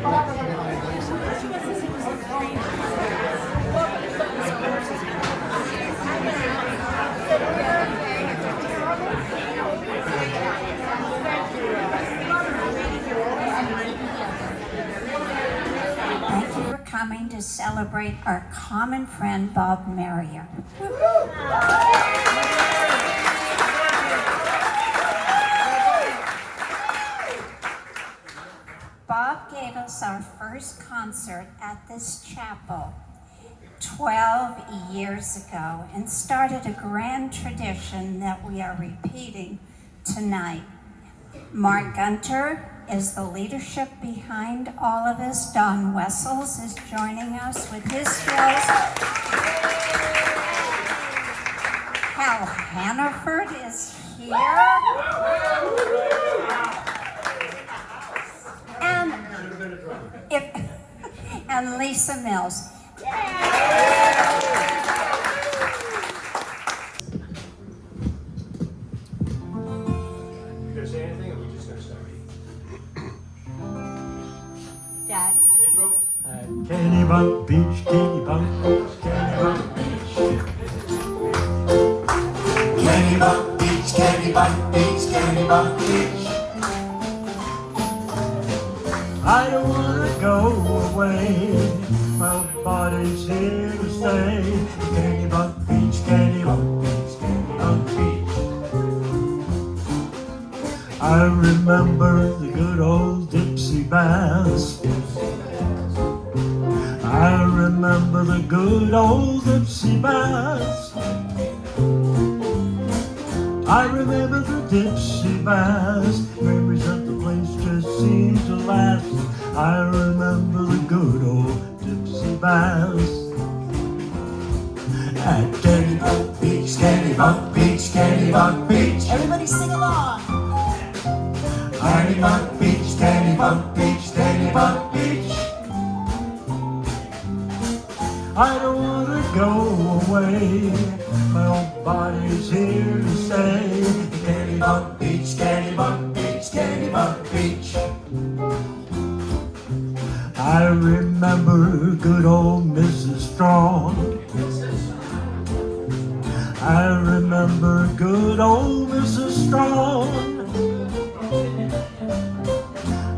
Thank you for coming to celebrate our common friend, Bob Marrier. Bob gave us our first concert at this chapel 12 years ago and started a grand tradition that we are repeating tonight. Mark Gunter is the leadership behind all of this. Don Wessels is joining us with his skills. Hal Hannaford is here. And Lisa Mills. Say anything, or we just gonna start? Dad. Intro? Kennebunk Beach, Kennebunk Beach, Kennebunk Beach. Kennebunk Beach, Kennebunk Beach, Kennebunk Beach. I don't wanna go away, my body's here to stay. Kennebunk Beach, Kennebunk Beach, Kennebunk Beach. I remember the good old Dipsy baths. I remember the good old Dipsy baths. I remember the Dipsy baths. Memories of the place just seem to last. I remember the good old Dipsy baths. At Kennebunk Beach, Kennebunk Beach, Kennebunk Beach. Everybody sing along. Kennebunk Beach, Kennebunk Beach, Kennebunk Beach. I don't wanna go away, my old body's here to stay. Kennebunk Beach, Kennebunk Beach, Kennebunk Beach. I remember good old Mrs. Strong. I remember good old Mrs. Strong.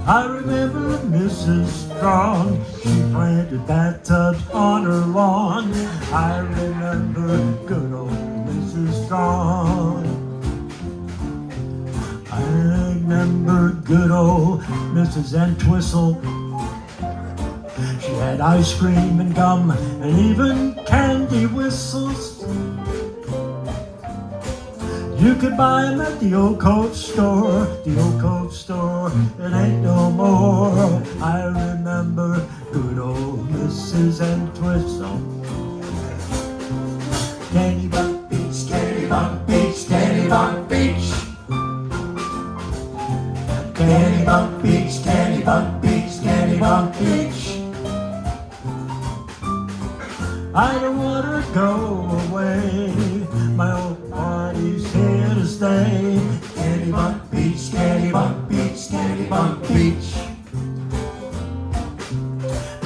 I remember Mrs. Strong, she planted bathtubs on her lawn. I remember good old Mrs. Strong. I remember good old Mrs. Entwistle. She had ice cream and gum and even candy whistles. You could buy them at the old coat store, the old coat store, it ain't no more. I remember good old Mrs. Entwistle. Kennebunk Beach, Kennebunk Beach, Kennebunk Beach. Kennebunk Beach, Kennebunk Beach, Kennebunk Beach. I don't wanna go away, my old body's here to stay. Kennebunk Beach, Kennebunk Beach, Kennebunk Beach.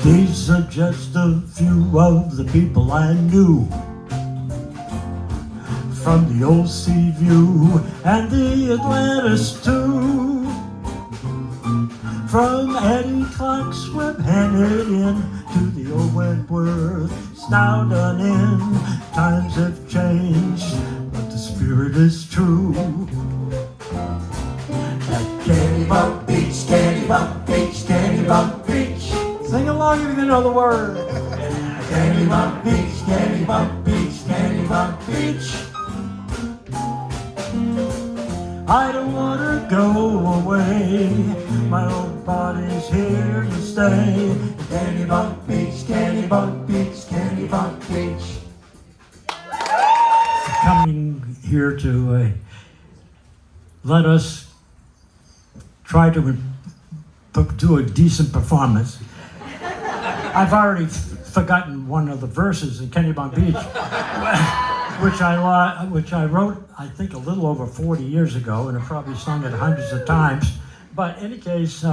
These are just a few of the people I knew from the old Seaview and the Atlantis too. From Eddie Clark's Web Handed in to the old Wentworth, it's now done in. Times have changed, but the spirit is true. At Kennebunk Beach, Kennebunk Beach, Kennebunk Beach. Sing along if you know the word. Kennebunk Beach, Kennebunk Beach, Kennebunk Beach. I don't wanna go away, my old body's here to stay. Kennebunk Beach, Kennebunk Beach, Kennebunk Beach. Coming here to let us try to do a decent performance. I've already forgotten one of the verses in Kennebunk Beach, which I wrote, I think, a little over 40 years ago, and have probably sung it hundreds of times. But in any case,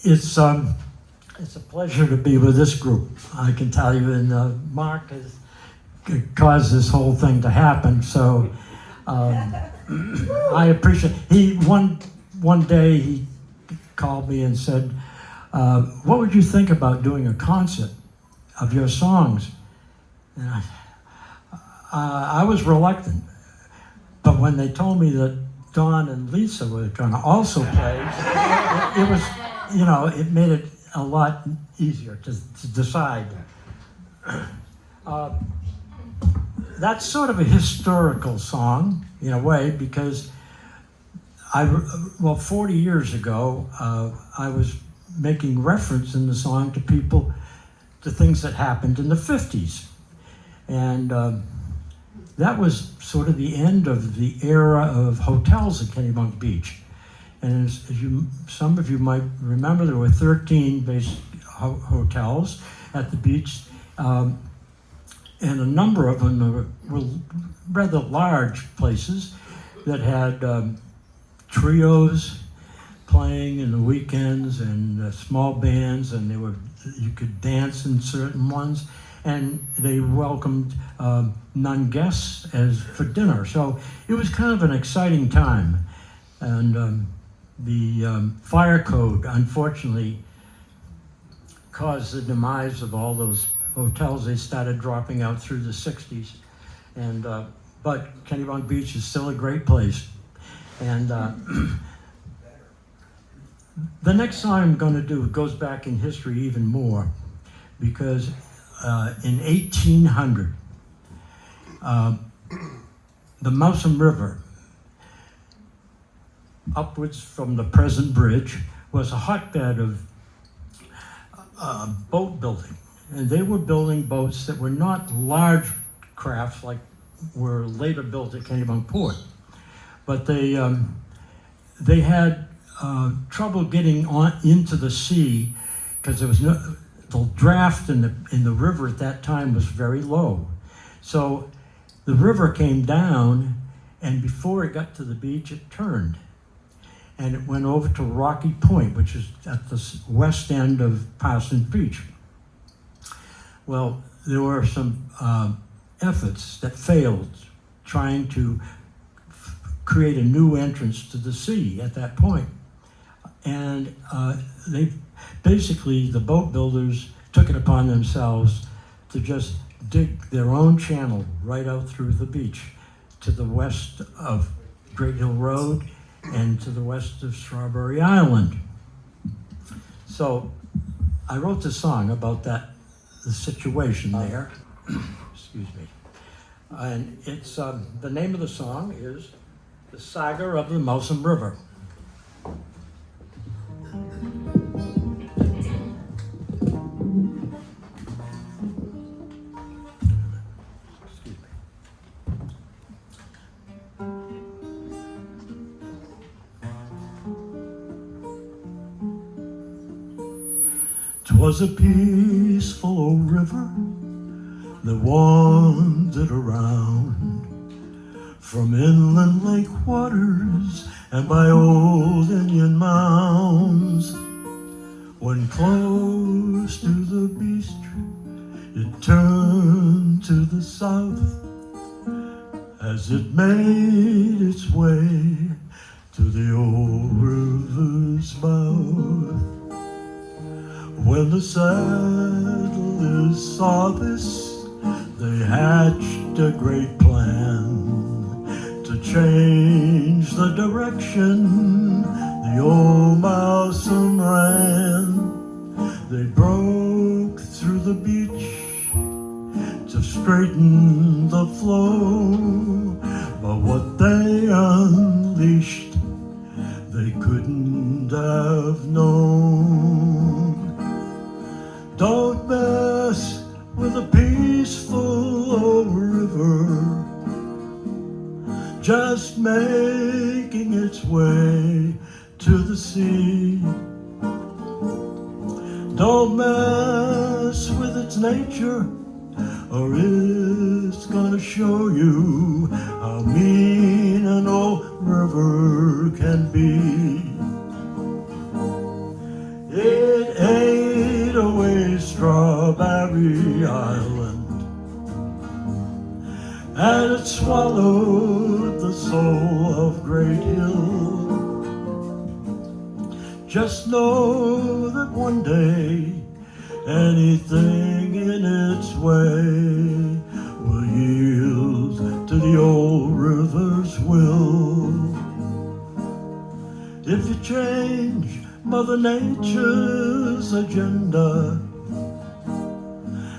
it's a pleasure to be with this group. I can tell you, and Mark has caused this whole thing to happen. So I appreciate. One day he called me and said, "What would you think about doing a concert of your songs?" And I was reluctant, but when they told me that Don and Lisa were going to also play, it was, it made it a lot easier to decide. That's sort of a historical song in a way, because 40 years ago, I was making reference in the song to things that happened in the 50s. And that was sort of the end of the era of hotels at Kennebunk Beach. And as some of you might remember, there were 13 base hotels at the beach, and a number of them were rather large places that had trios playing in the weekends and small bands, and you could dance in certain ones, and they welcomed non-guests for dinner. So it was kind of an exciting time. And the fire code, unfortunately, caused the demise of all those hotels. They started dropping out through the 60s. And but Kennebunk Beach is still a great place. And the next song I'm going to do goes back in history even more, because in 1800, the Mousam River, upwards from the present bridge, was a hotbed of boat building. And they were building boats that were not large crafts like were later built at Kennebunk Port. But they had trouble getting into the sea, because there was the draft in the river at that time was very low. So the river came down, and before it got to the beach, it turned. And it went over to Rocky Point, which is at the west end of Parsons Beach. Well, there were some efforts that failed, trying to create a new entrance to the sea at that point. And the boat builders took it upon themselves to just dig their own channel right out through the beach to the west of Great Hill Road and to the west of Strawberry Island. So I wrote the song about the situation there. Excuse me. And it's, the name of the song is The Saga of the Mousam River. Excuse me. 'Twas a peaceful old river that wandered around from inland lake waters and by old Indian mounds. When close to the beach, it turned to the south as it made its way to the old river's mouth. When the settlers saw this, they hatched a great plan to change the direction the old Mousam ran. They broke through the beach to straighten the flow, but what they unleashed they couldn't have known. Don't mess with a peaceful old river, just making its way to the sea. Don't mess with its nature, or it's gonna show you how mean an old river can be. It ate away Strawberry Island, and it swallowed the soul of Great Hill. Just know that one day anything in its way will yield to the old river's will. If you change Mother Nature's agenda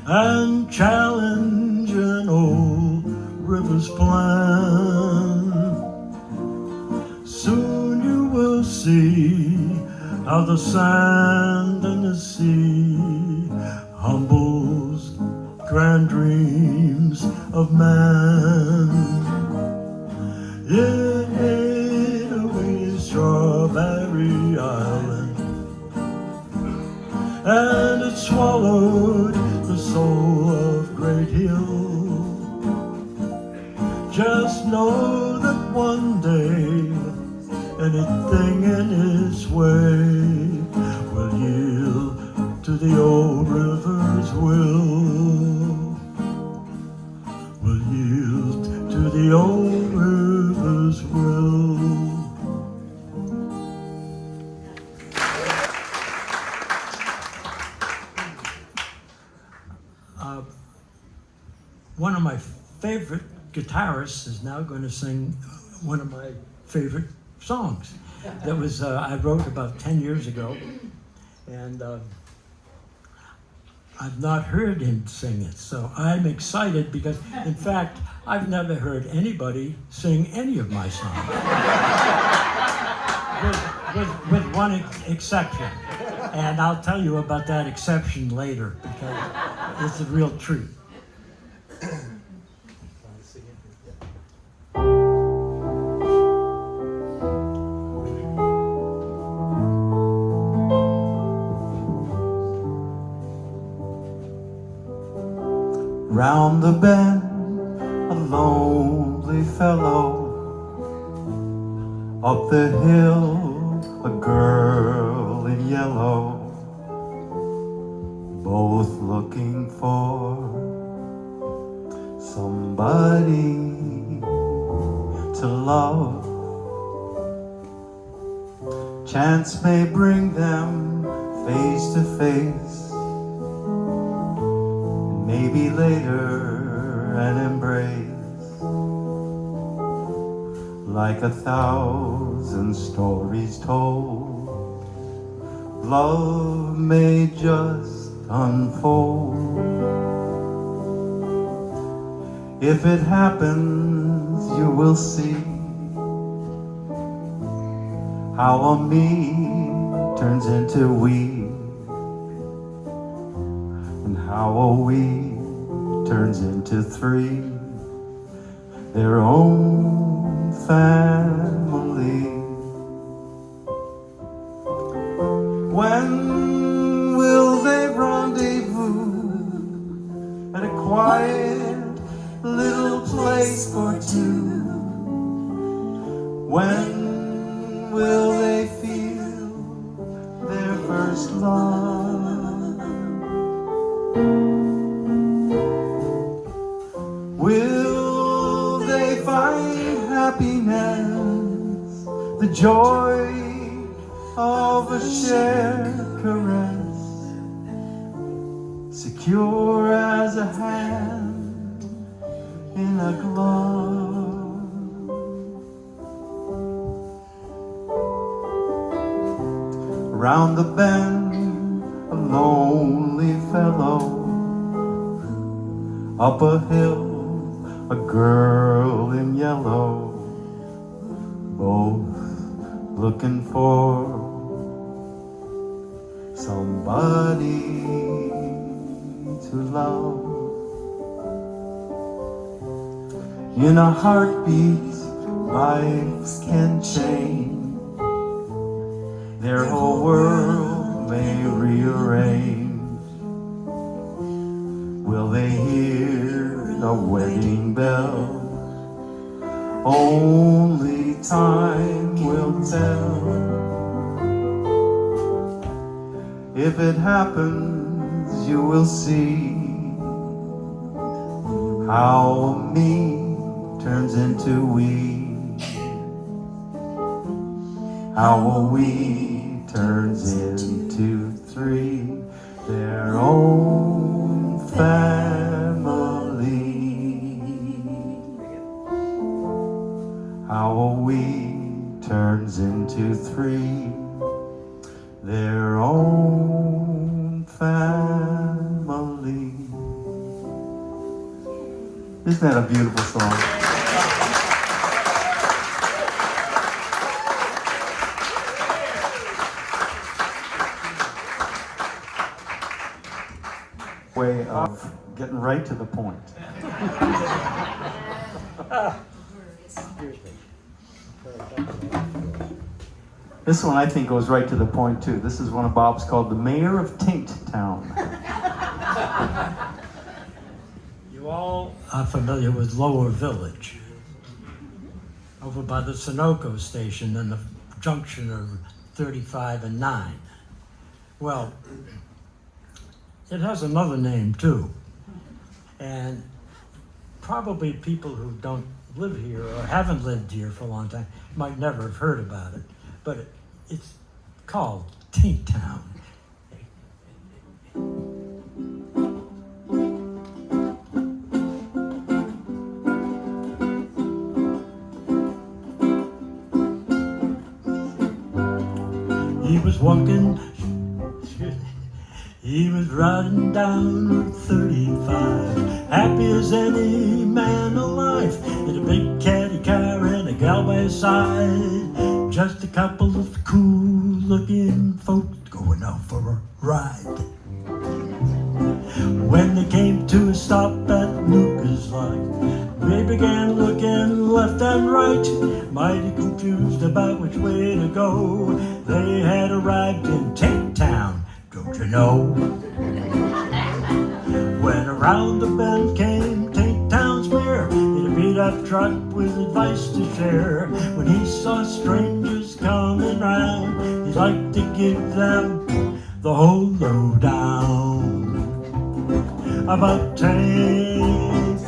and challenge an old river's plan, soon you will see how the sand and the sea humbles grand dreams of man. It ate away Strawberry Island, and it swallowed the soul of Great Hill. Just know that one day anything in its way will yield to the old river's will yield to the old river's will. One of my favorite guitarists is now going to sing one of my favorite songs that was I wrote about 10 years ago, and I've not heard him sing it, so I'm excited because, in fact, I've never heard anybody sing any of my songs, with one exception, and I'll tell you about that exception later because it's a real treat. Round the bend, a lonely fellow. Up the hill, a girl in yellow. Both looking for somebody to love. Chance may bring them face to face. Maybe later an embrace, like 1,000 stories told. Love may just unfold. If it happens, you will see how a me turns into we, how a we turns into three, their own family. When will they rendezvous at a quiet little place for two? When will they feel their first love? Will they find happiness, the joy of a shared caress, secure as a hand in a glove? Round the bend, a lonely fellow. Up a hill, a girl in yellow. Both looking for somebody to love. In a heartbeat, lives can change. Their whole world may rearrange. Will they hear a wedding bell? Only time will tell. If it happens, you will see how me turns into we. How a we turns into three, their own family. How a we turns into three, their own family. Isn't that a beautiful song? Way of getting right to the point. This one I think goes right to the point too. This is one of Bob's called The Mayor of Taint Town. You all are familiar with Lower Village, over by the Sunoco station and the junction of 35 and 9. Well, it has another name too, and probably people who don't live here or haven't lived here for a long time might never have heard about it, but it's called Taint Town. He was walking, he was riding down Route 35, happy as any man alive, in a big caddy car and a gal by his side. Just a couple of cool-looking folks going out for a ride. When they came to a stop at Lucas Light, they began looking left and right, mighty confused about which way to go. They had arrived in Taint Town, don't you know? When around the bend came Taint Town Square, in a beat-up truck with advice to share. When he saw strangers coming round, he'd like to give them the whole lowdown about Taint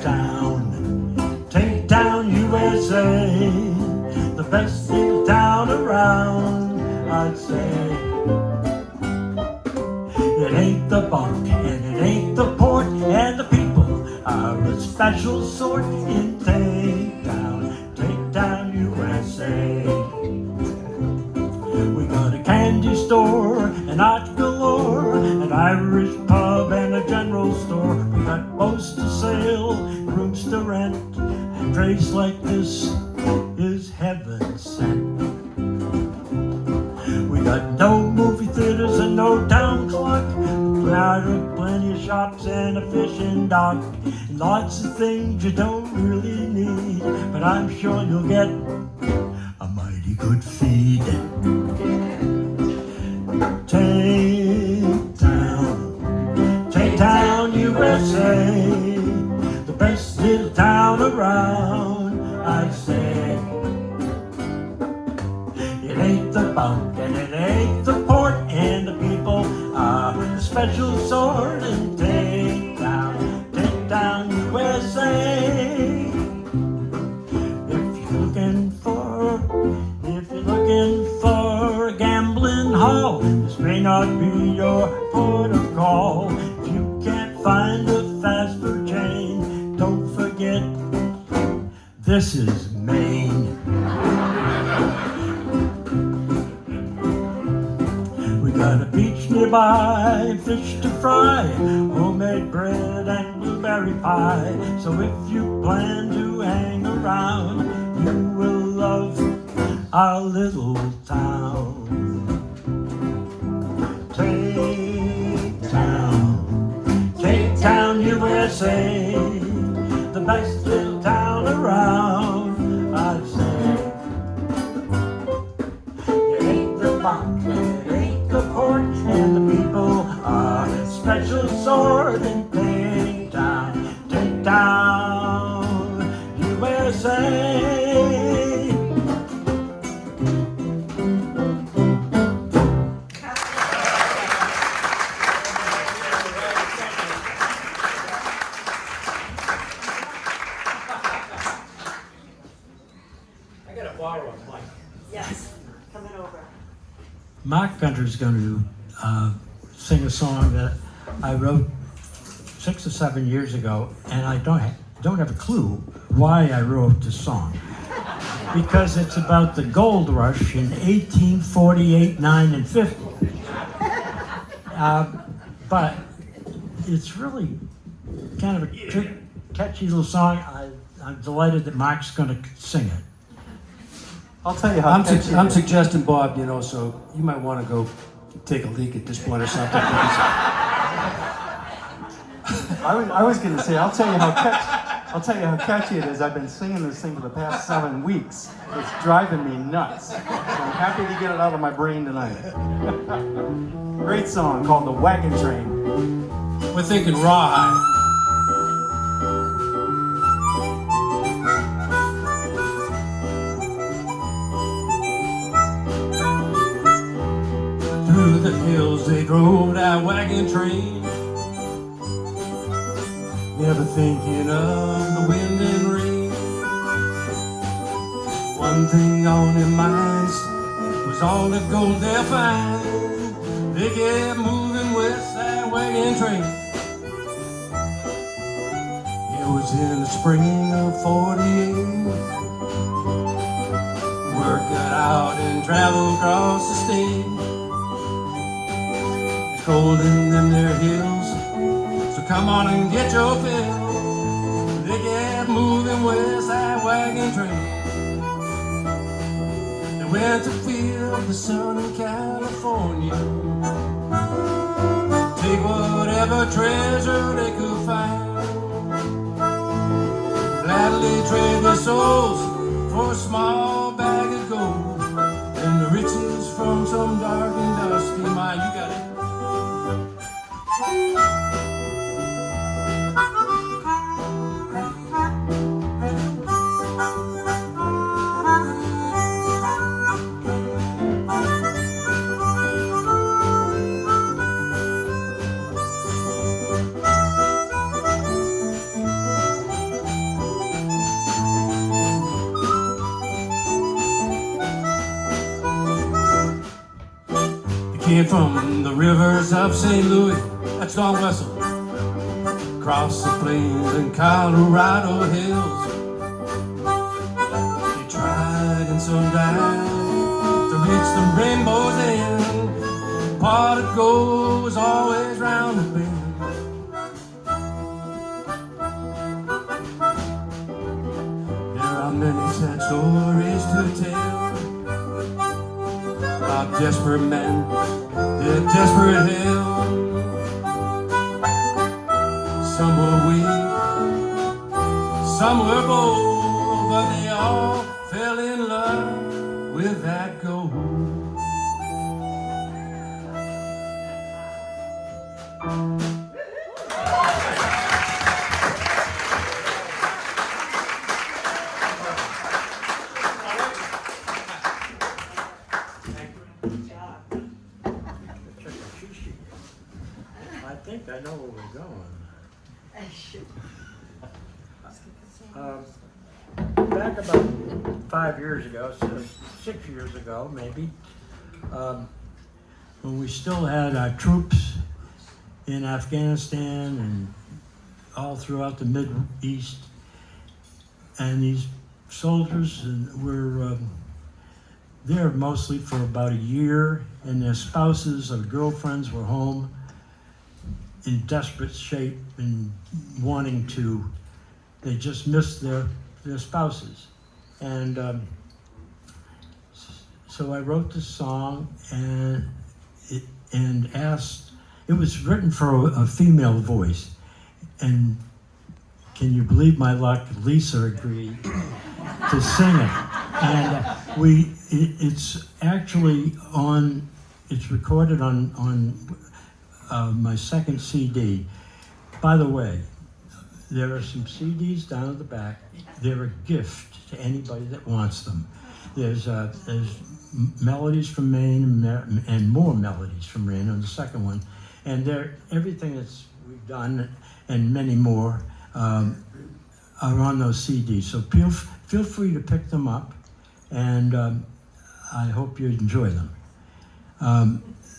Town, USA, the best little town around, I'd say. It ain't the bunk and it ain't the port, and the people are a special sort in Taint Town, USA. We got a candy store, an art galore, an Irish pub and a general store. We got boats to sail, rooms to rent, and trace like this is heaven sent. We got no movie theaters and no town clock, but plenty of shops and a fishing dock, and lots of things you don't really need, but I'm sure you'll get a mighty good feed. Taint Town, USA, the best little town around, I'd say. It ain't the bunk and it ain't the port, and the people are a special sort in Taint Town, USA. If you're looking for a gambling hall, this may not be your port of call. If you can't find a fast food chain, don't forget this is Maine. We got a beach nearby, fish to fry, homemade bread and blueberry pie. So if you plan to hang around, you will love our little town. Taint Town, USA, the best little town around, I'd say. It ain't the bunk, it ain't the port, and the people are a special sort in Taint Town, USA. Country is going to sing a song that I wrote 6 or 7 years ago, and I don't have a clue why I wrote this song. Because it's about the gold rush in 1848, 9, and 50. But it's really kind of a catchy little song. I'm delighted that Mark's going to sing it. I'll tell you how I'm, catchy I'm it is. suggesting, Bob, so you might want to go take a leak at this point or something. because- I was going to say, I'll tell you how catchy it is. I've been singing this thing for the past 7 weeks. It's driving me nuts. So I'm happy to get it out of my brain tonight. Great song called The Wagon Train. We're thinking rawhide. Through the hills they drove that wagon train, never thinking of the wind and rain. One thing on their minds was all the gold they'll find. They kept moving west that wagon train. It was in the spring of 48. Work got out and traveled across the state. It's cold in them there hills, so come on and get your fill. They kept moving west that wagon train. They went to feel the sun in California, take whatever treasure they could find, gladly trade their souls for a small bag of gold and the riches from some dark and dusty mine. You got it. Came from the rivers of St. Louis, that's Don Wessel, across the plains and Colorado hills. They tried and some died to reach the rainbow's end. Pot of gold was always round the bend. There are many sad stories to tell about desperate men, their desperate hell. Some were weak, some were bold, but they all fell in love with that gold. I think I know where we're going. Back about 5 years ago, 6 years ago maybe, when we still had our troops in Afghanistan and all throughout the Middle-East, and these soldiers were there mostly for about a year, and their spouses or girlfriends were home in desperate shape and wanting to, they just missed their spouses. And so I wrote this song and asked, it was written for a female voice. And can you believe my luck, Lisa agreed to sing it. And it's actually it's recorded on my second CD. By the way, there are some CDs down at the back. They're a gift to anybody that wants them. There's melodies from Maine and more melodies from Maine on the second one. And everything that's we've done and many more are on those CDs. So feel free to pick them up, and I hope you enjoy them.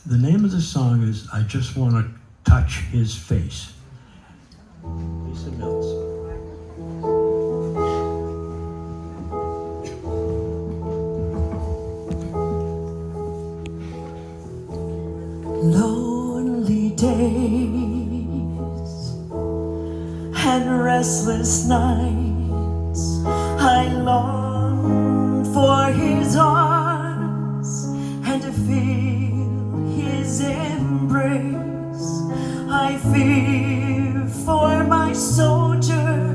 The name of the song is I Just Want to Touch His Face. Lisa Mills. Lonely days and restless nights, I long for his arms and to feel his embrace. I fear for my soldier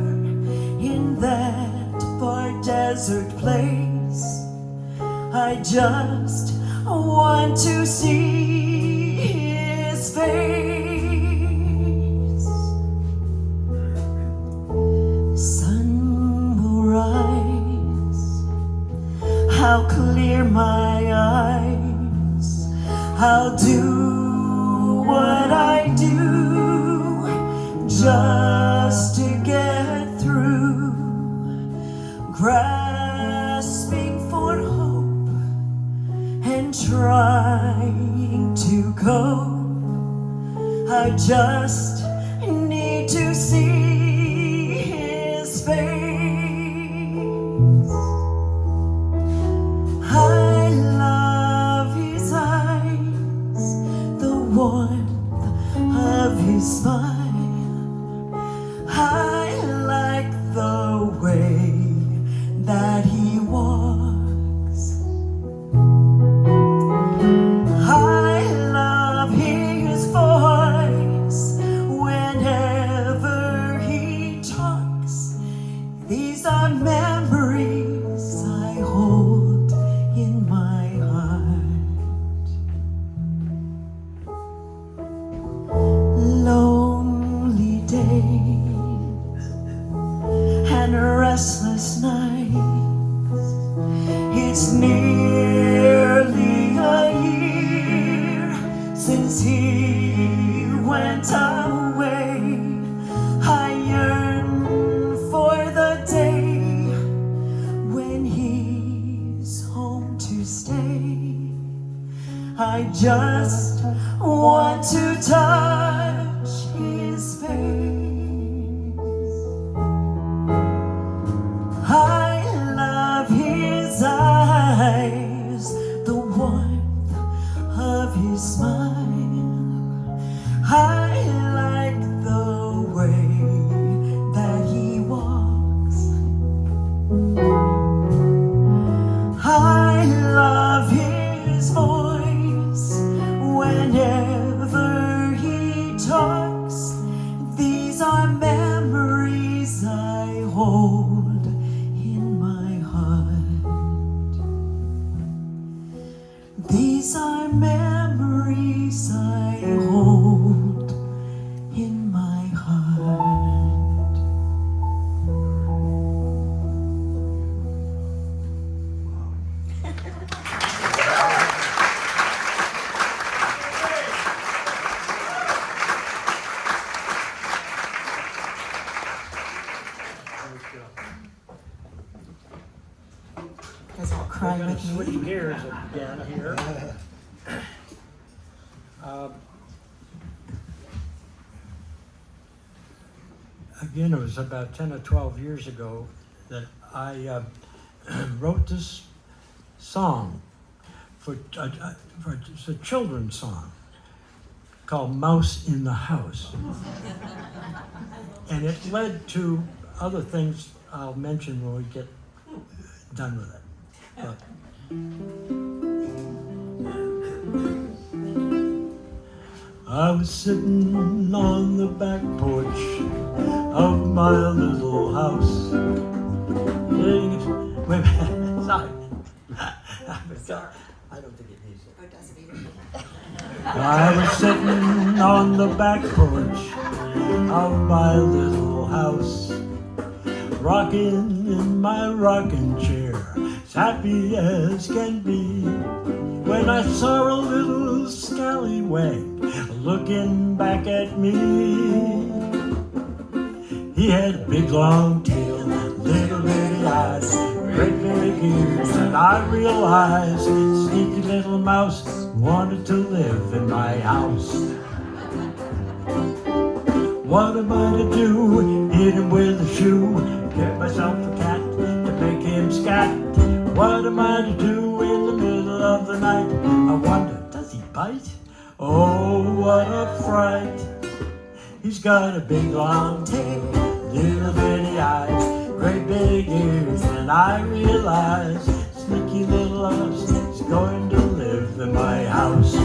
in that far desert place. I just want to see his face. Sun will rise, how clear my eyes. I'll do what I do just to get through, grasping for hope and trying to cope. I just need to see his face. I love his eyes, the warmth of his smile. I like the way that he walks. I love his voice whenever he talks. These are memories I hold in my heart. Lonely days and restless nights. It's nearly a year since he went away. I yearn for the day when he's home to stay. I just want to touch his face. I love his eyes, the warmth of his smile. I like the way that he walks. I love his voice whenever he talks. These are memories I hold in my heart. These are memories I hold in my heart. You guys all cry We're going with to me. switch gears again here. Again, it was about 10 or 12 years ago that I wrote this song it's a children's song called Mouse in the House. And it led to other things I'll mention when we get done with it. But I was sitting on the back porch of my little house. Wait a minute, sorry. I don't think it needs it. I was sitting on the back porch of my little house, rocking in my rocking chair, as happy as can be, when I saw a little scallywag looking back at me. He had a big long tail, little bitty eyes, great big ears, and I realized sneaky little mouse wanted to live in my house. What am I to do? Hit him with a shoe, get myself a cat to make him scat. What am I to do in the middle of the night? I wonder, does he bite? Oh, what a fright. He's got a big long tail, little bitty eyes, great big ears, and I realize sneaky little mouse is going to live in my house.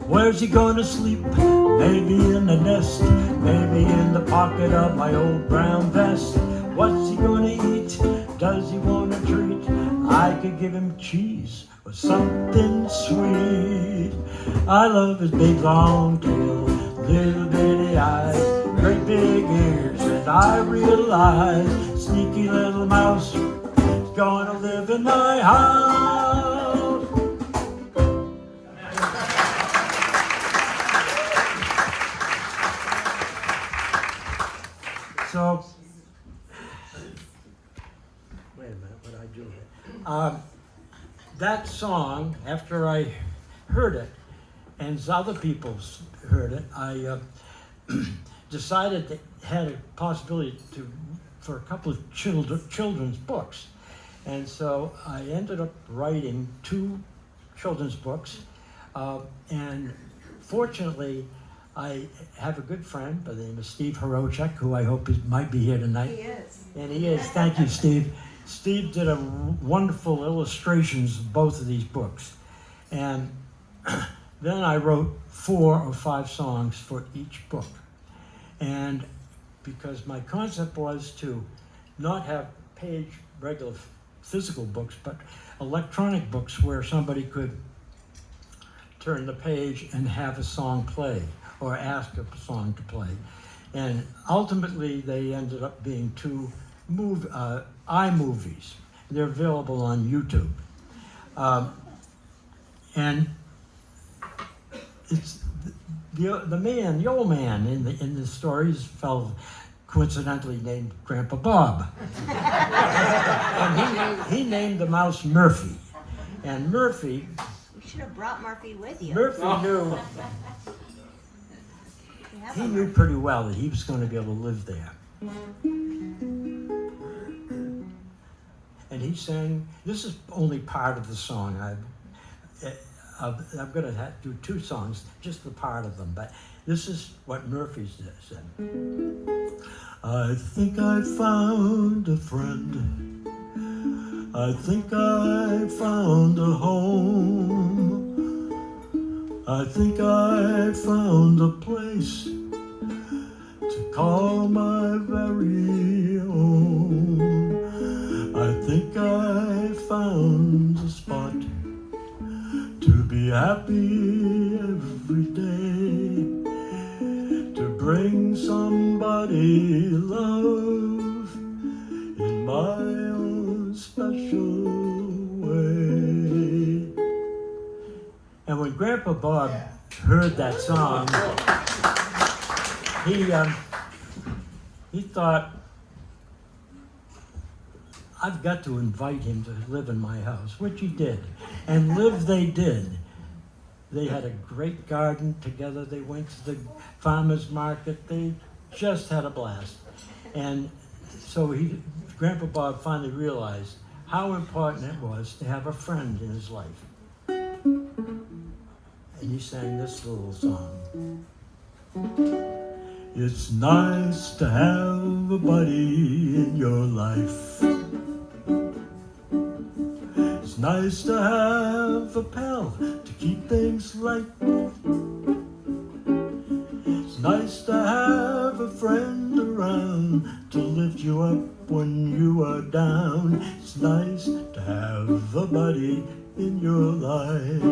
Where's he gonna sleep? Maybe in the nest, maybe in the pocket of my old brown vest. What's he gonna eat? Does he want a treat? I could give him cheese or something sweet. I love his big long tail, little bitty eyes, great big ears, and I realize sneaky little mouse is gonna live in my house. So, wait a minute, what did I do here? That song, after I heard it, and other people heard it, I decided that had a possibility for a couple of children's books. And so I ended up writing 2 children's books. And fortunately, I have a good friend by the name of Steve Horochek, who I hope might be here tonight. He is. And he is. Thank you, Steve. Steve did a wonderful illustrations of both of these books. And then I wrote 4 or 5 songs for each book. And because my concept was to not have regular physical books, but electronic books where somebody could turn the page and have a song play or ask a song to play. And ultimately they ended up being 2 iMovies. They're available on YouTube. And it's the old man in the story is a fellow coincidentally named Grandpa Bob. And he named the mouse Murphy. And Murphy, You should have brought Murphy with you. Murphy knew pretty well that he was going to be able to live there. And he sang, this is only part of the song. I'm going to do 2 songs, just the part of them, but this is what Murphy said. I think I found a friend. I think I found a home. I think I found a place to call my very own. I think I found a spot to be happy every day, to bring somebody love in my own special way. And when Grandpa Bob heard that song, he thought, I've got to invite him to live in my house, which he did. And live they did. They had a great garden together. They went to the farmer's market. They just had a blast. And so Grandpa Bob finally realized how important it was to have a friend in his life. And he sang this little song. It's nice to have a buddy in your life. It's nice to have a pal to keep things light. It's nice to have a friend around to lift you up when you are down. It's nice to have a buddy in your life.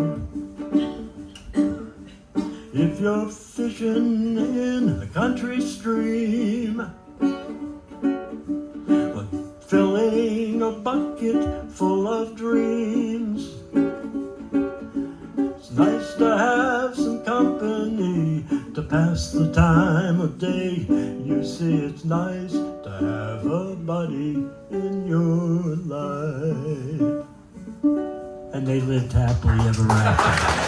If you're fishing in a country stream, or filling a bucket full of dreams, it's nice to have some company to pass the time of day. You see, it's nice to have a buddy in your life. And they lived happily ever after.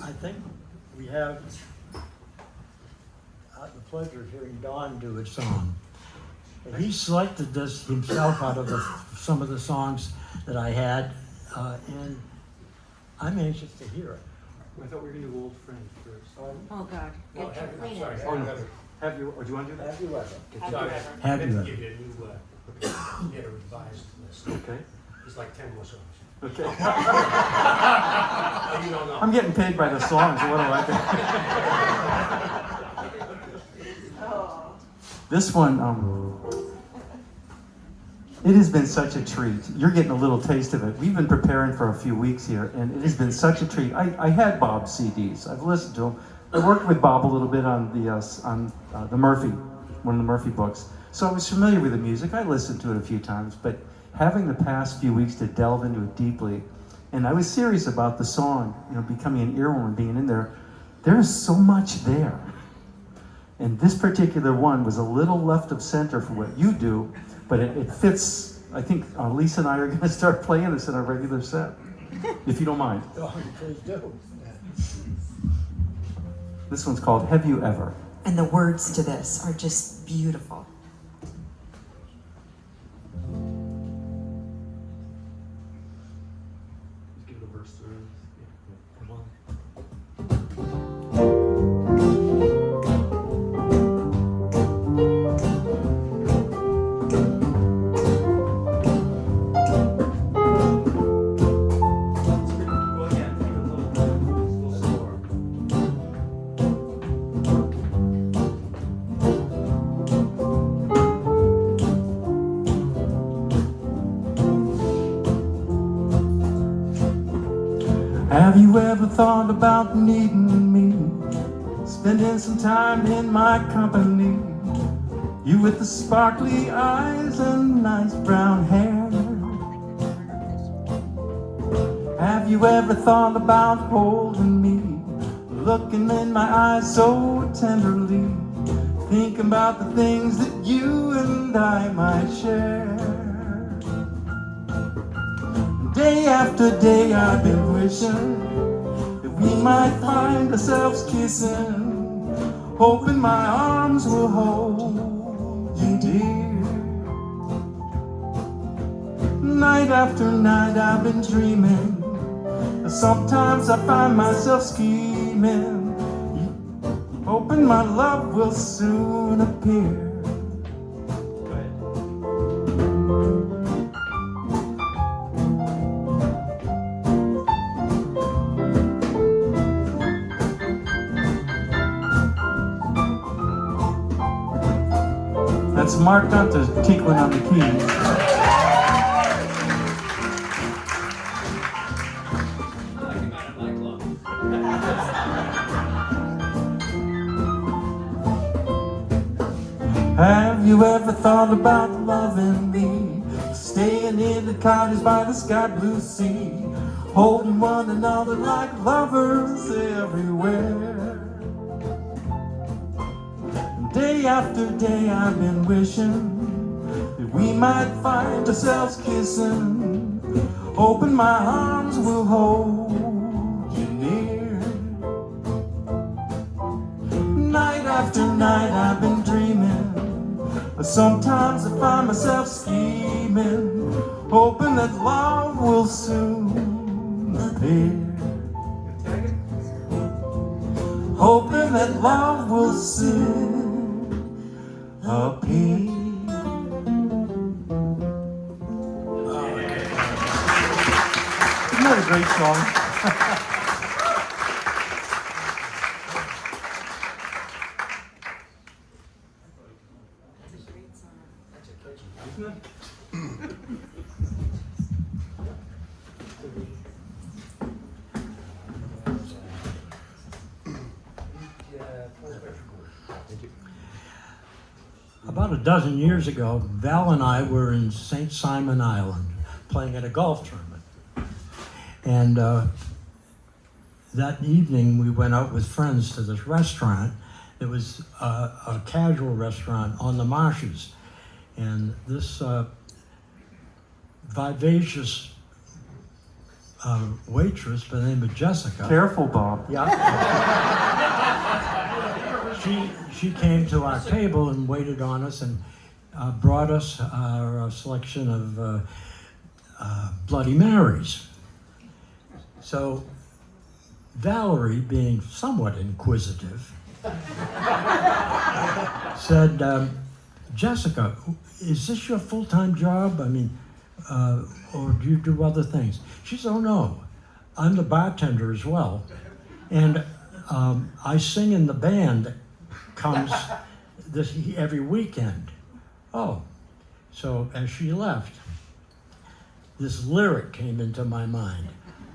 I think we have the pleasure of hearing Don do a song. And he selected this himself out of some of the songs that I had, and I'm anxious to hear it. I thought we were going to do Old Friend first. Oh, God. Oh, have you, I'm sorry, Oh, no. have you Have you, or do you want to do that? Have you ever? Sorry, Have I you meant to ever? give you a new, you had a revised list. Okay. It's like 10 more songs. Okay. Oh, you don't know. I'm getting paid by the song, so what do I do? This one, it has been such a treat. You're getting a little taste of it. We've been preparing for a few weeks here, and it has been such a treat. I had Bob's CDs. I've listened to them. I worked with Bob a little bit on the Murphy, one of the Murphy books. So I was familiar with the music. I listened to it a few times, but having the past few weeks to delve into it deeply, and I was serious about the song, becoming an earworm and being in there. There is so much there. And this particular one was a little left of center for what you do, but it fits. I think Lisa and I are going to start playing this in our regular set, if you don't mind. Oh, please do. This one's called Have You Ever? And the words to this are just beautiful. Give it a verse through. Come on. Go again. Make it a little slower. Have you ever thought about needing me? Spending some time in my company? You with the sparkly eyes and nice brown hair. Have you ever thought about holding me? Looking in my eyes so tenderly. Think about the things that you and I might share. Day after day I've been wishing that we might find ourselves kissing, hoping my arms will hold you dear. Night after night I've been dreaming, and sometimes I find myself scheming, hoping my love will soon appear. That's Mark Gunter tinkling on the keys. Have you ever thought about loving me? Staying in the cottage by the sky blue sea, holding one another like lovers everywhere. Day after day I've been wishing that we might find ourselves kissing, hoping my arms will hold you near. Night after night I've been dreaming, but sometimes I find myself scheming, hoping that love will soon appear. Hoping that love will soon appear. Isn't that a great song? About a dozen years ago, Val and I were in St. Simon Island playing at a golf tournament. And that evening we went out with friends to this restaurant. It was a casual restaurant on the marshes. And this vivacious waitress by the name of Jessica. Careful, Bob. Yeah. She came to our table and waited on us and brought us a selection of Bloody Marys. So Valerie, being somewhat inquisitive, said, Jessica, is this your full-time job? I mean, or do you do other things? She said, oh no, I'm the bartender as well. And I sing in the band that comes every weekend. Oh, so as she left, this lyric came into my mind.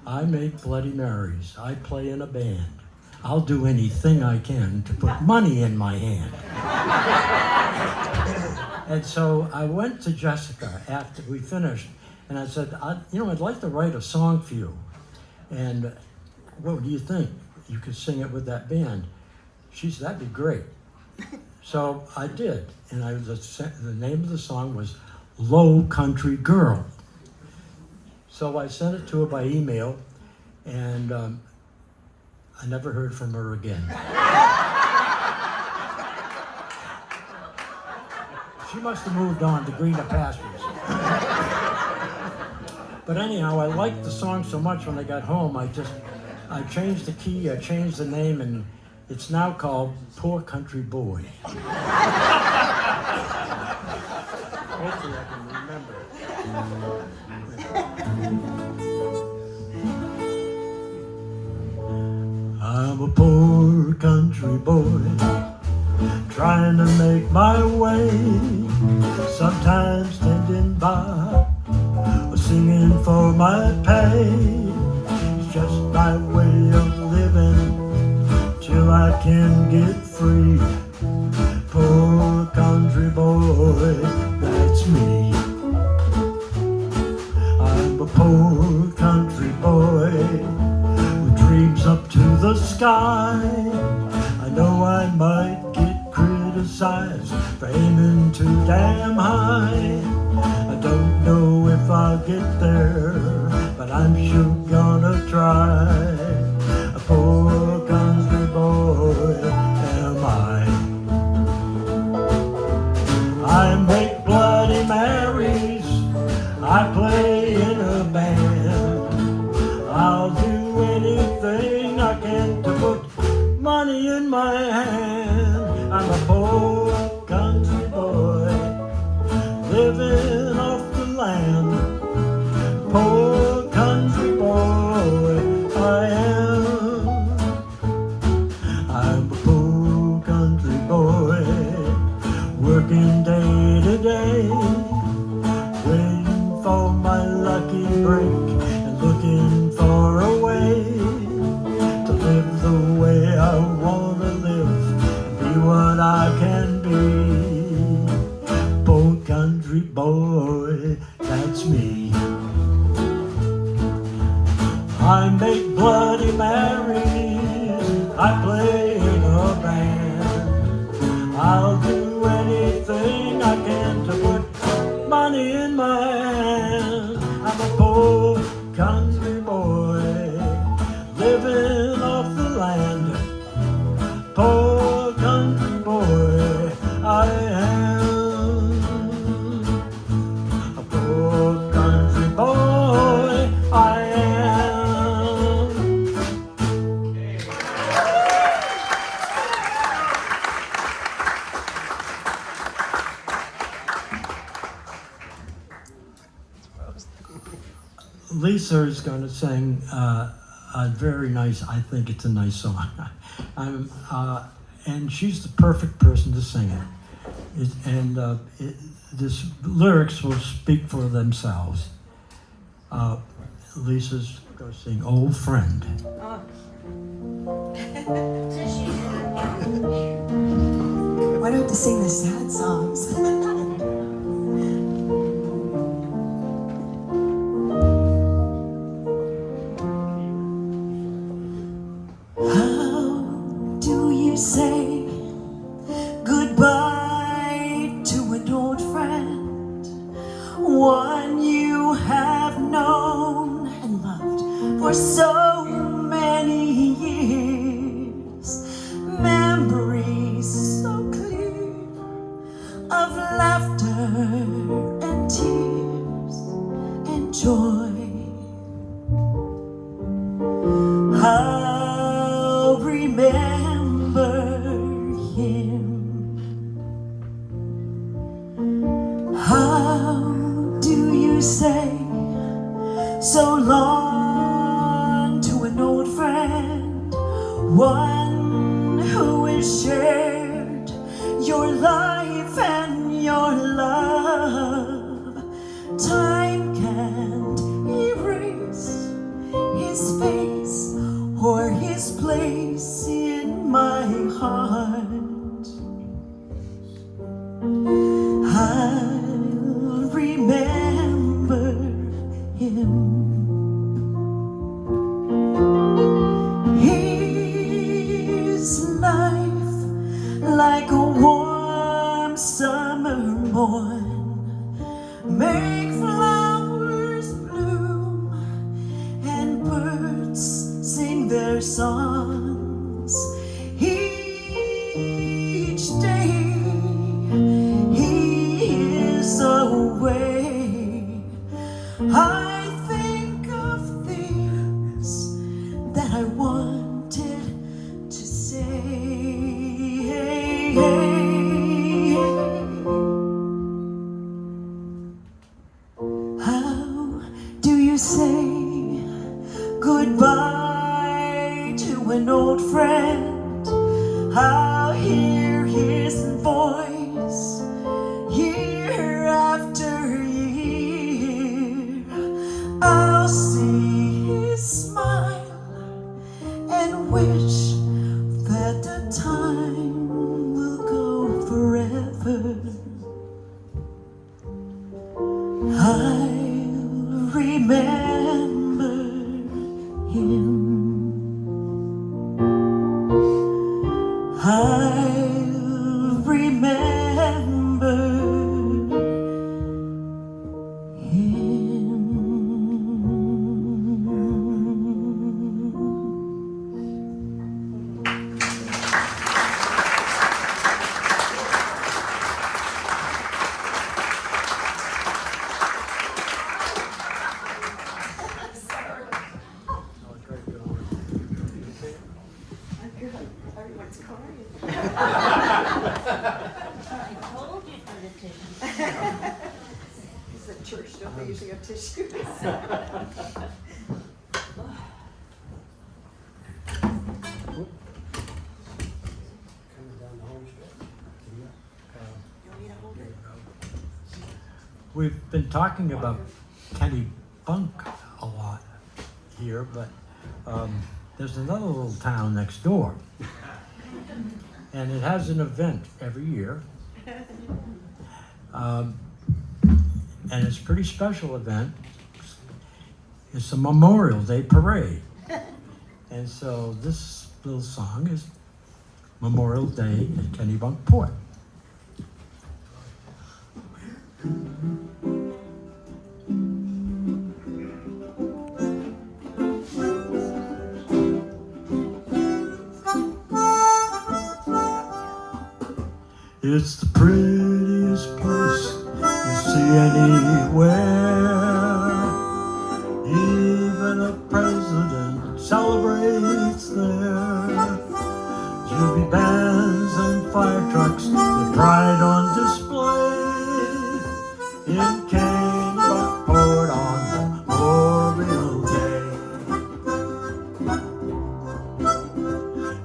I make Bloody Marys, I play in a band. I'll do anything I can to put money in my hand. And so I went to Jessica after we finished, and I said, I'd like to write a song for you. And what do you think? You could sing it with that band. She said, that'd be great. So I did, and the name of the song was Low Country Girl. So I sent it to her by email, and I never heard from her again. She must have moved on to greener pastures. But anyhow, I liked the song so much when I got home, I changed the key, I changed the name, and it's now called Poor Country Boy. Hopefully I can remember it. I'm a poor country boy, trying to make my way, sometimes tending bar or singing for my pay. It's just my way of living till I can get free. Poor country boy, that's me. I'm a poor country boy with dreams up to the sky. I know I might get criticized for aiming too damn high. I don't know if I'll get there, but I'm sure gonna try. A poor country boy am I. I make Bloody Marys, I play in a band. I'll do anything I can to put money in my hand. I'm a poor country boy, living off the land. Poor country boy, I am. I'm a poor country boy, working day to day, waiting for my lucky break and looking for a way to live the way I want to live and be what I can be. Poor country boy, that's me. I make Bloody Marys, I play in a band. I'll do anything I can to put money in my hand. I'm a poor country boy, living off the land. Poor country boy, I am. A poor country boy, I am. Lisa is going to sing a very nice, I think it's a nice song. And she's the perfect person to sing it. This lyrics will speak for themselves. Lisa's going to sing Old Friend. Why do I have to sing the sad songs? for so many years. Memories so clear of laughter and tears and joy. I'll remember him. How do you say so long to an old friend, one who has shared your life and your love? Time can't erase his face or his place in my heart. I'll remember him. His life like a warm summer morn, make flowers bloom and birds sing their songs. Each day he is away, I think of things that I wanted to say. How do you say goodbye to an old friend? I'll hear his voice year after year. I'll see his smile and wish that the time will go forever. I'll remember him. I'll remember him. Everyone's crying. I told you for the tissue. It's at church, don't they usually have tissues? We've been talking about Kennebunk a lot here, but there's another little town next door. And it has an event every year. And it's a pretty special event. It's a Memorial Day parade. And so this little song is Memorial Day at Kennebunk Port. It's the prettiest place you see anywhere. Even the president celebrates there. Juby bands and fire trucks with pride on display in Kennebunk Port on Memorial Day.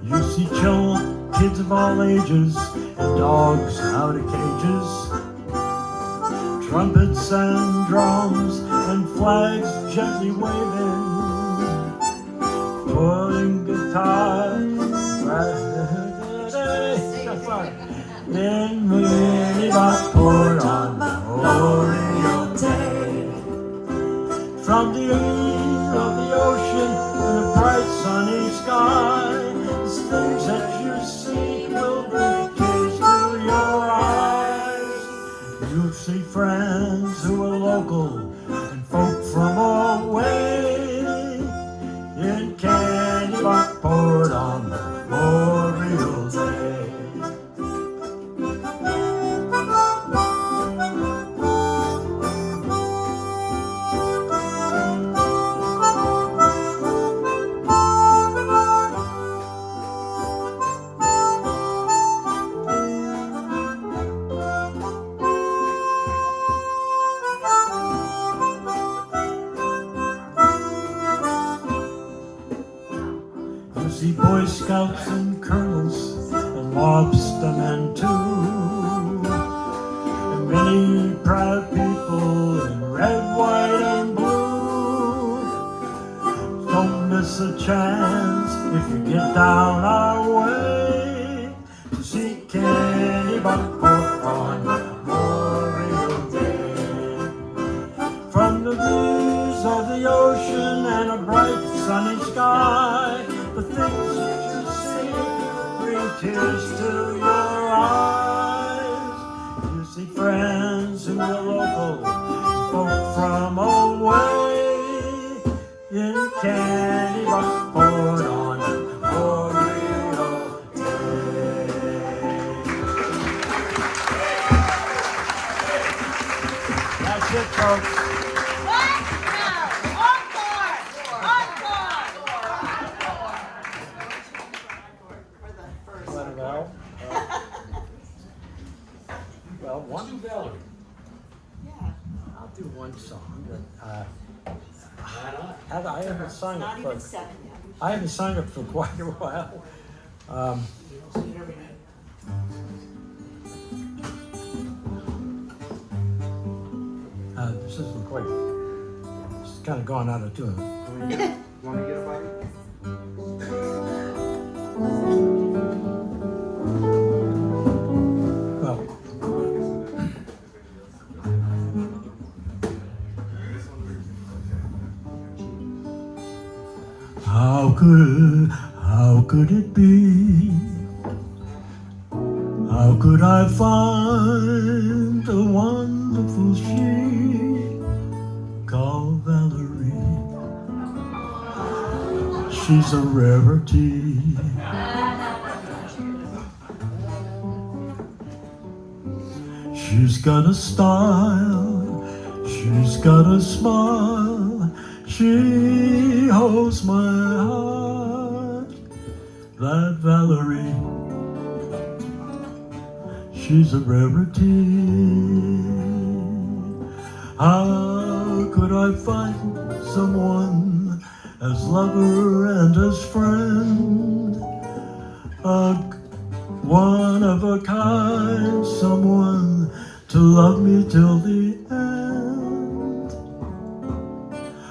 You see children, kids of all ages, and dogs out of cages, trumpets and drums and flags gently waving, pulling guitars in Kennebunk Port on Memorial Day. From the east of the ocean and a bright sunny sky, the things that you see will bring tears to your eyes. You'll see friends who are local and folk from away. scouts and colonels and lobstermen too, and many proud people in red, white, and blue. Don't miss a chance if you get down our way to see Kennebunk on Memorial Day. From the breeze of the ocean and a bright sunny sky, the things that you see bring tears to your eyes. You see friends who are local, folk from away, in Kennebunk on Memorial Day. That's it, folks. What? No. Encore. Well, one. Let's do Valerie. I'll do one song that Why not? have I haven't sung Not it even for. 7 yet. I haven't sung it for quite a while. This isn't quite. It's kind of gone out of tune. Want me to get a bite? Well, how could it be? How could I find a wonderful she called Valerie? She's a rarity. She's got a style, she's got a smile, she holds my heart. That Valerie, she's a rarity. How could I find someone as lover and as friend? One of a kind, someone to love me till the end.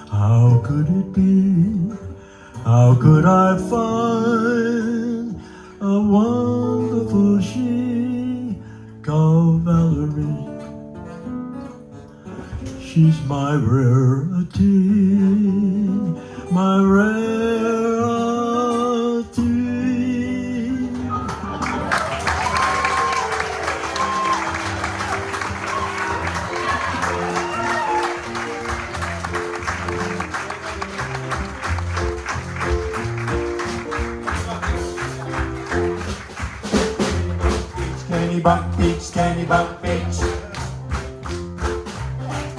How could it be? How could I find a wonderful she called Valerie? She's my rarity, my rarity. Kennebunk Beach, Kennebunk Beach.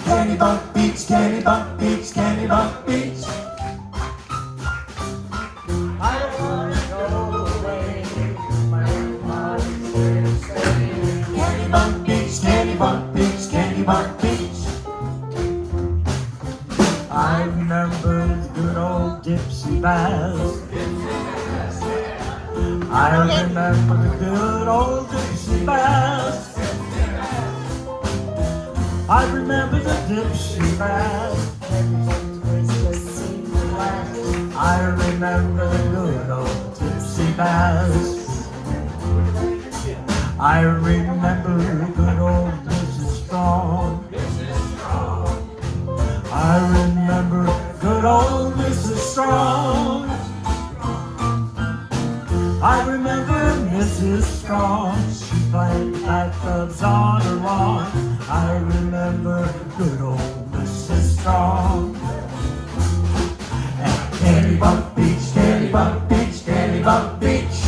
Kennebunk Beach, Kennebunk Beach, Kennebunk Beach. I don't wanna go away. My body's here to stay. Kennebunk Beach, Kennebunk Beach, Kennebunk Beach. I remember the good old Dipsy Bass. I remember the good old Dipsy Bass. I remember the Dipsy Bass. I remember the good old Dipsy Bass. I remember good old Mrs. Strong. I remember good old Mrs. Strong. I remember Mrs. Strong. She played nightclubs on her lawn. I remember good old Mrs. Strong. And Kennebunk Beach, Kennebunk Beach, Kennebunk Beach.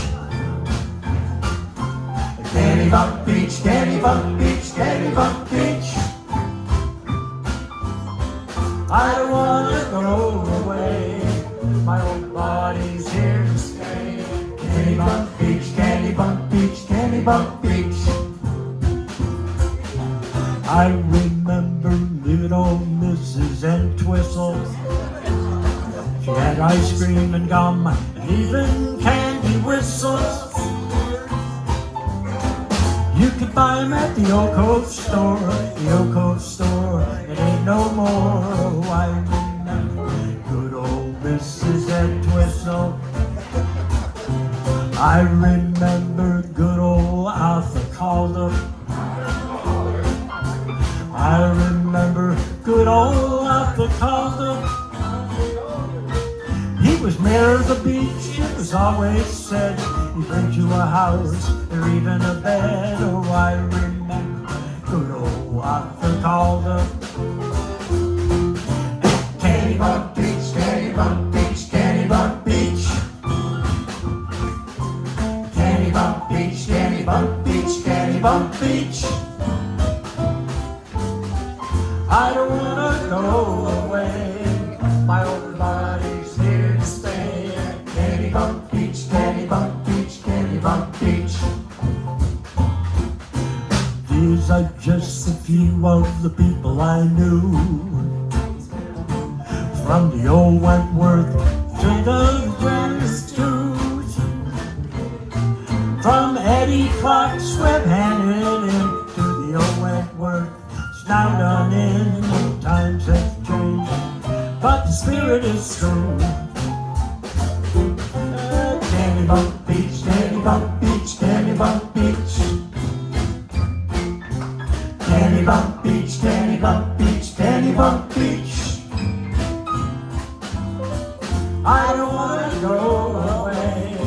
Kennebunk Beach, Kennebunk Beach, Kennebunk Beach. I don't wanna go away. My old body's here to stay. Kennebunk Beach, Kennebunk Beach, Kennebunk Beach. I remember good old Mrs. Entwistle. She had ice cream and gum and even candy whistles. You could buy them at the old Cove store, the old Cove store. It ain't no more. I remember good old Mrs. Entwistle. I remember good old Arthur Calder. I remember good old Arthur Calder. He was mayor of the beach, it was always said. He brings you a house or even a bed. Oh, I remember good old Arthur Calder. Kennebunk Beach, Kennebunk Beach, Kennebunk Beach. Kennebunk Beach, Kennebunk Beach, Kennebunk Beach. I don't wanna go away. My old body's here to stay. Kennebunk Beach, Kennebunk Beach, Kennebunk Beach. These are just a few of the people I knew. From the old Wentworth to the Janice Jews. From Eddie Clark's Web handed into the old Wentworth. It's now done in, the times have changed, but the spirit is true. Kennebunk Beach, Kennebunk Beach, Kennebunk Beach. Kennebunk Beach, Kennebunk Beach, Kennebunk Beach. I don't wanna go away.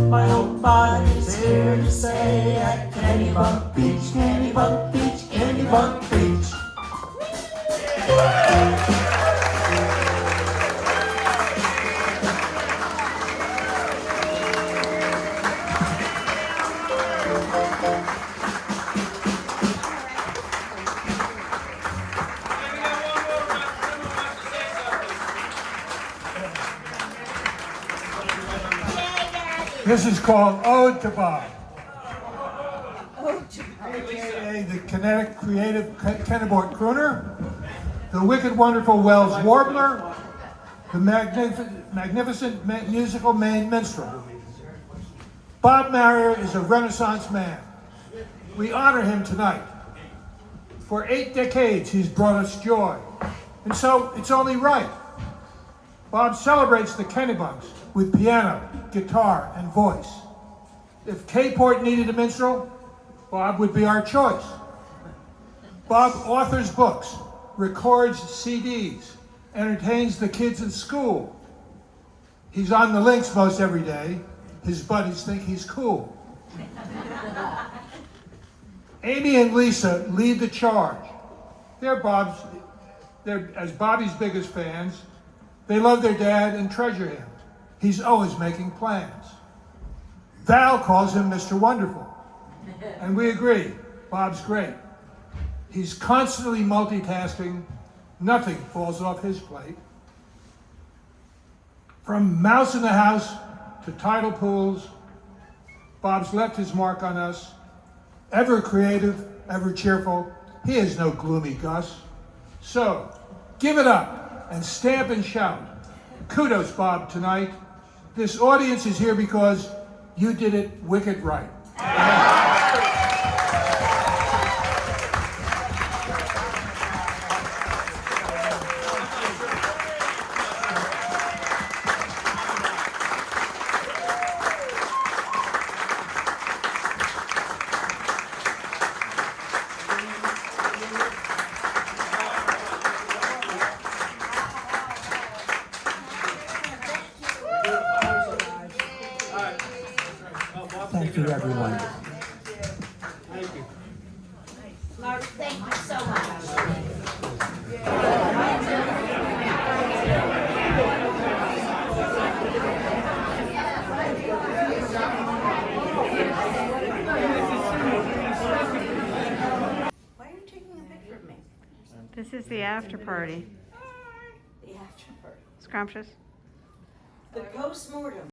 My old body's here to stay at Kennebunk Beach, Kennebunk Beach, Kennebunk Beach. This is called Ode to Bob. AKA the kinetic, creative Kennebunk crooner, the wicked, wonderful Wells warbler, the magnificent musical Maine minstrel. Bob Marrier is a Renaissance man. We honor him tonight. For 8 decades, he's brought us joy, and so it's only right. Bob celebrates the Kennebunks with piano, guitar, and voice. If K-Port needed a minstrel, Bob would be our choice. Bob authors books, records CDs, entertains the kids in school. He's on the links most every day. His buddies think he's cool. Amy and Lisa lead the charge. They're as Bobby's biggest fans. They love their dad and treasure him. He's always making plans. Val calls him Mr. Wonderful. And we agree, Bob's great. He's constantly multitasking. Nothing falls off his plate. From Mouse in the House to tidal pools, Bob's left his mark on us. Ever creative, ever cheerful, he is no gloomy Gus. So, give it up and stamp and shout. Kudos, Bob, tonight. This audience is here because you did it wicked right. Thank you, everyone. Mark, thank you so much. Why are you taking a picture of me? This is the after party. The after party. Scrumptious. The post-mortem.